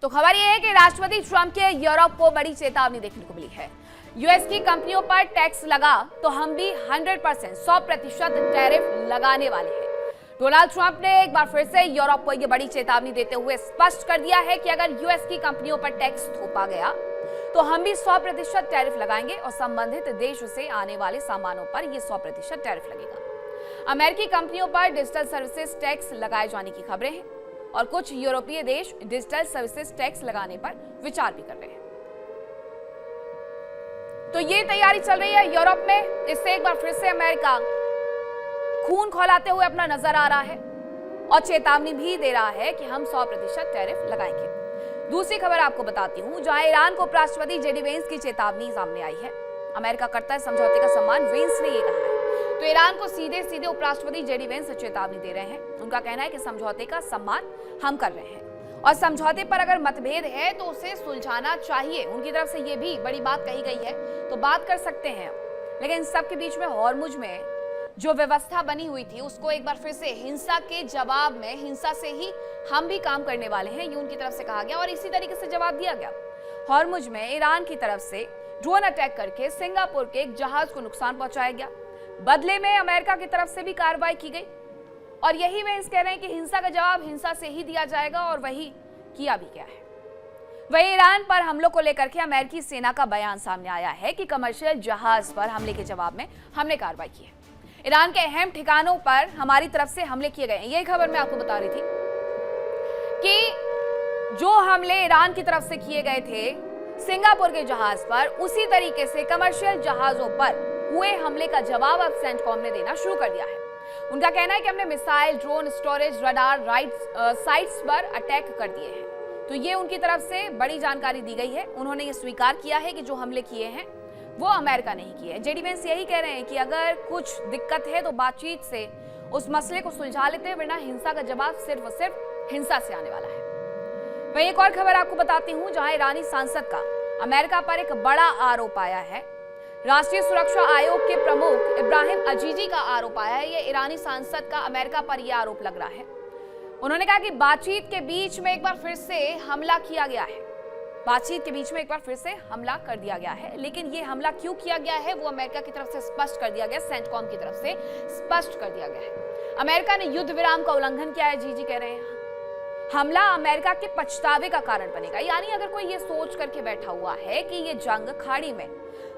तो खबर यह है कि राष्ट्रपति ट्रंप के यूरोप को बड़ी चेतावनी देखने को मिली है। यूएस की कंपनियों पर टैक्स लगा तो हम भी 100% टैरिफ लगाने वाले हैं। डोनाल्ड ट्रंप ने एक बार फिर से यूरोप को यह बड़ी चेतावनी देते हुए स्पष्ट कर दिया है कि अगर यूएस की कंपनियों पर टैक्स थोपा गया तो हम भी 100% टैरिफ लगाएंगे और संबंधित देश से आने वाले सामानों पर यह 100% टैरिफ लगेगा। अमेरिकी कंपनियों पर डिजिटल सर्विसेज टैक्स लगाए जाने की खबरें हैं और कुछ यूरोपीय देश डिजिटल सर्विसेज टैक्स लगाने पर विचार भी कर रहे हैं। तो ये तैयारी चल रही है यूरोप में। इससे एक बार फिर से अमेरिका खून खौलाते हुए अपना नजर आ रहा है और चेतावनी भी दे रहा है कि हम 100% टैरिफ लगाएंगे। दूसरी खबर आपको बताती हूं, जहां ईरान को उपराष्ट्रपति जेडी वेंस की चेतावनी सामने आई है। अमेरिका करता है समझौते का सम्मान, वेंस ने ये कहा है। तो ईरान को सीधे सीधे उपराष्ट्रपति जेडी वेंस चेतावनी दे रहे हैं। उनका कहना है कि समझौते का सम्मान हम कर रहे हैं और समझौते पर अगर मतभेद है तो उसे सुलझाना चाहिए। उनकी तरफ से ये भी बड़ी बात कही गई है, तो बात कर सकते हैं। लेकिन इन सब के बीच में हॉर्मुज में जो व्यवस्था बनी हुई थी उसको एक बार फिर से हिंसा के जवाब में हिंसा से ही हम भी काम करने वाले हैं, ये उनकी तरफ से कहा गया और इसी तरीके से जवाब दिया गया। हॉर्मुज में ईरान की तरफ से ड्रोन अटैक करके सिंगापुर के एक जहाज को नुकसान पहुंचाया गया। बदले में अमेरिका की तरफ से भी कार्रवाई की गई और यही वेंस कह रहे हैं कि हिंसा का जवाब हिंसा से ही दिया जाएगा और वही किया भी गया है। वही ईरान पर हमलों को लेकर के अमेरिकी सेना का बयान सामने आया है कि कमर्शियल जहाज पर हमले के जवाब में हमने कार्रवाई की है। ईरान के अहम ठिकानों पर हमारी तरफ से हमले किए गए हैं। यही खबर मैं आपको बता रही थी कि जो हमले ईरान की तरफ से किए गए थे सिंगापुर के जहाज पर, उसी तरीके से कमर्शियल जहाजों पर हुए हमले का जवाब अब सेंटकॉम ने देना शुरू कर दिया है। उनका कहना है कि हमने missile, drone, storage, radar, sites पर अटैक कर दिए हैं। तो ये उनकी तरफ से बड़ी जानकारी दी गई है। उन्होंने ये स्वीकार किया है कि जो हमले किए हैं वो अमेरिका नहीं किए हैं। जेडी वेंस यही कह रहे हैं कि अगर कुछ दिक्कत है तो बातचीत से उस मसले को सुलझा लेते हैं, वरना हिंसा का जवाब सिर्फ और सिर्फ हिंसा से आने वाला है। वहीं एक और खबर आपको बताती हूं, जहां ईरानी सांसद का अमेरिका पर एक बड़ा आरोप आया है। राष्ट्रीय सुरक्षा आयोग के प्रमुख इब्राहिम अजीजी का आरोप आया है। ये ईरानी सांसद का अमेरिका पर यह आरोप लग रहा है। उन्होंने कहा कि बातचीत के बीच में एक बार फिर से हमला किया गया है। बातचीत के बीच में एक बार फिर से हमला कर दिया गया है, लेकिन ये हमला क्यों किया गया है वो अमेरिका की तरफ से स्पष्ट कर दिया गया, सेंटकॉम की तरफ से स्पष्ट कर दिया गया है। अमेरिका ने युद्ध विराम का उल्लंघन किया है, जीजी कह रहे हैं। हमला अमेरिका के पछतावे का कारण बनेगा। यानी अगर कोई ये सोच करके बैठा हुआ है कि ये जंग खाड़ी में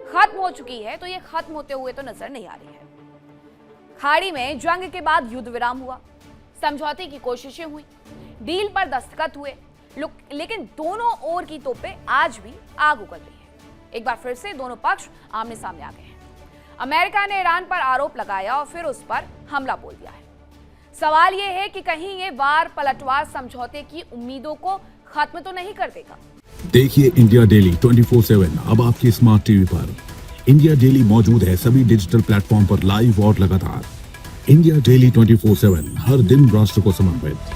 खत्म हो चुकी है, तो ये खत्म होते हुए तो नजर नहीं आ रही है। खाड़ी में जंग के बाद युद्ध विराम हुआ, समझौते की कोशिशें हुई, डील पर दस्तखत हुए, लेकिन दोनों ओर की तोपें आज भी आग उगल रही है। एक बार फिर से दोनों पक्ष आमने सामने आ गए हैं। अमेरिका ने ईरान पर आरोप लगाया और फिर उस पर हमला बोल दिया है। सवाल यह है कि कहीं ये वार पलटवार समझौते की उम्मीदों को खत्म तो नहीं कर देगा। देखिए इंडिया डेली 24/7 अब आपके स्मार्ट टीवी पर। इंडिया डेली मौजूद है सभी डिजिटल प्लेटफॉर्म पर लाइव और लगातार। इंडिया डेली 24/7 हर दिन राष्ट्र को समर्पित।